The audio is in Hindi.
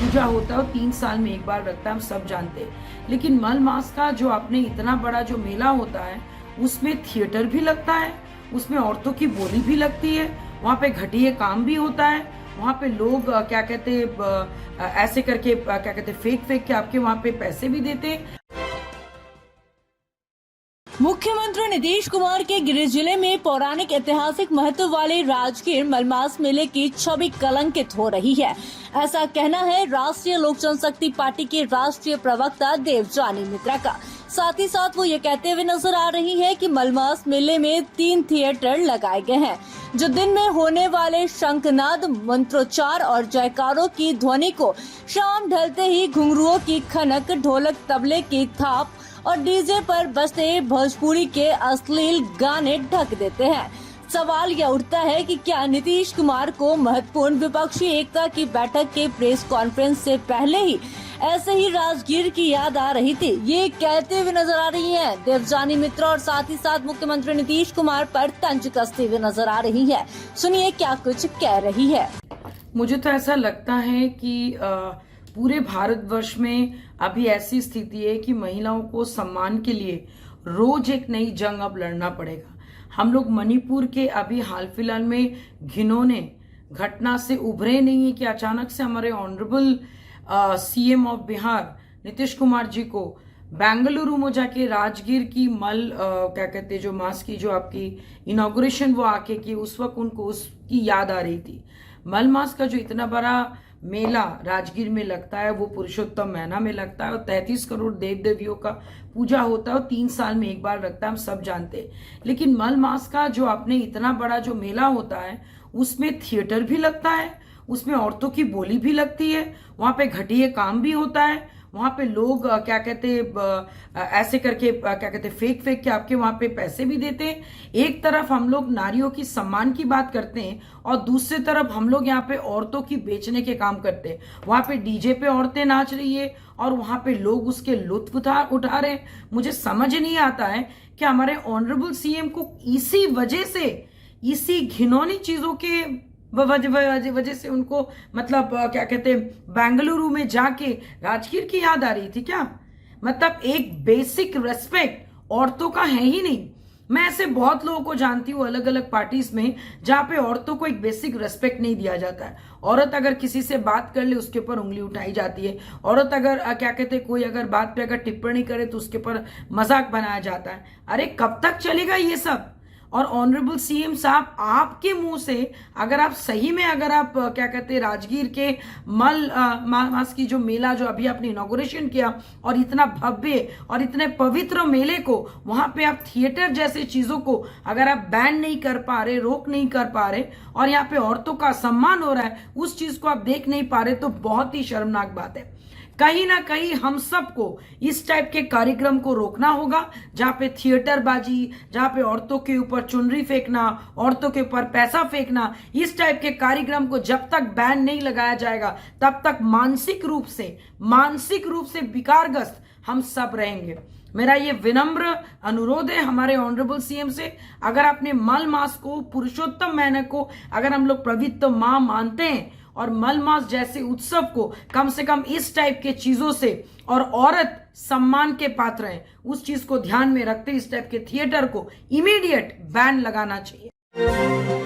पूजा होता है और 3 साल में एक बार लगता है, हम सब जानते हैं। लेकिन मल मास का जो आपने इतना बड़ा जो मेला होता है, उसमें थिएटर भी लगता है, उसमें औरतों की बोली भी लगती है, वहाँ पे घटिया काम भी होता है, वहाँ पे लोग क्या कहते ऐसे करके क्या कहते फेक के आपके वहाँ पे पैसे भी देते हैं। मुख्यमंत्री नीतीश कुमार के गृह जिले में पौराणिक ऐतिहासिक महत्व वाले राजगीर मलमास मेले की छवि कलंकित हो रही है। ऐसा कहना है राष्ट्रीय लोक जनशक्ति पार्टी के राष्ट्रीय प्रवक्ता देवजानी मित्रा का। साथ ही साथ वो ये कहते हुए नजर आ रही है कि मलमास मेले में 3 थिएटर लगाए गए हैं, जो दिन में होने वाले शंखनाद, मंत्रोच्चार और जयकारों की ध्वनि को शाम ढलते ही घुंघरुओं की खनक, ढोलक तबले की थाप और डीजे पर बजते भोजपुरी के अश्लील गाने ढक देते हैं। सवाल यह उठता है कि क्या नीतीश कुमार को महत्वपूर्ण विपक्षी एकता की बैठक के प्रेस कॉन्फ्रेंस से पहले ही ऐसे ही राजगीर की याद आ रही थी। ये कहते हुए नजर आ रही है देवजानी मित्रा, और साथ ही साथ मुख्यमंत्री नीतीश कुमार पर तंज कसते हुए नजर आ रही है। सुनिए क्या कुछ कह रही है। मुझे तो ऐसा लगता है कि पूरे भारतवर्ष में अभी ऐसी स्थिति है कि महिलाओं को सम्मान के लिए रोज एक नई जंग अब लड़ना पड़ेगा। हम लोग मणिपुर के अभी हाल फिलहाल में घिनौने घटना से उभरे नहीं है कि अचानक से हमारे honourable CM of Bihar Nitish Kumar ji को बेंगलुरु में जाके राजगीर की क्या कहते जो मास की जो आपकी इनॉग्रेशन वो आके की, उस वक्त उनको उसकी याद आ रही थी। मल मास का जो इतना बड़ा मेला राजगीर में लगता है, वो पुरुषोत्तम महीना में लगता है और 33 करोड़ देव देवियों का पूजा होता है और 3 साल में एक बार लगता है, हम सब जानते हैं। लेकिन मल मास का जो आपने इतना बड़ा जो मेला होता है, उसमें थिएटर भी लगता है, उसमें औरतों की बोली भी लगती है, वहां पे घटिया काम भी होता है, वहां पे लोग क्या कहते ऐसे करके क्या कहते फेक के आपके वहां पे पैसे भी देते हैं। एक तरफ हम लोग नारियों की सम्मान की बात करते हैं और दूसरी तरफ हम लोग यहाँ पे औरतों की बेचने के काम करते हैं। वहां पे डीजे पे औरतें नाच रही है और वहां पे लोग उसके लुत्फ उठा रहे हैं। मुझे समझ नहीं आता है कि हमारे ऑनरेबल सीएम को इसी वजह से, इसी घिनौनी चीजों के वजह से उनको मतलब क्या कहते बेंगलुरु में जाके राजगीर की याद आ रही थी क्या? मतलब एक बेसिक रेस्पेक्ट औरतों का है ही नहीं। मैं ऐसे बहुत लोगों को जानती हूँ अलग अलग पार्टीज में, जहां पे औरतों को एक बेसिक रेस्पेक्ट नहीं दिया जाता है। औरत अगर किसी से बात कर ले उसके ऊपर उंगली उठाई जाती है। औरत अगर क्या कहते कोई अगर बात पे अगर टिप्पणी करे तो उसके ऊपर मजाक बनाया जाता है। अरे कब तक चलेगा ये सब? और ऑनरेबल सीएम साहब, आपके मुंह से अगर आप सही में अगर आप क्या कहते राजगीर के मास की जो मेला जो अभी आपने इनॉग्रेशन किया और इतना भव्य और इतने पवित्र मेले को वहां पे आप थिएटर जैसे चीजों को अगर आप बैन नहीं कर पा रहे, रोक नहीं कर पा रहे और यहाँ पे औरतों का सम्मान हो रहा है, उस चीज को आप देख नहीं पा रहे, तो बहुत ही शर्मनाक बात है। कहीं ना कहीं हम सबको इस टाइप के कार्यक्रम को रोकना होगा, जहां पे थिएटर बाजी, जहां पे औरतों के ऊपर चुनरी फेंकना, औरतों के ऊपर पैसा फेंकना, इस टाइप के कार्यक्रम को जब तक बैन नहीं लगाया जाएगा तब तक मानसिक रूप से विकारग्रस्त हम सब रहेंगे। मेरा ये विनम्र अनुरोध है हमारे ऑनरेबल सीएम से, अगर आपने मल मास को, पुरुषोत्तम महीने को अगर हम लोग पवित्र मां मानते हैं और मल मास जैसे उत्सव को कम से कम इस टाइप के चीजों से और औरत सम्मान के पात्र हैं, उस चीज को ध्यान में रखते इस टाइप के थिएटर को इमीडिएट बैन लगाना चाहिए।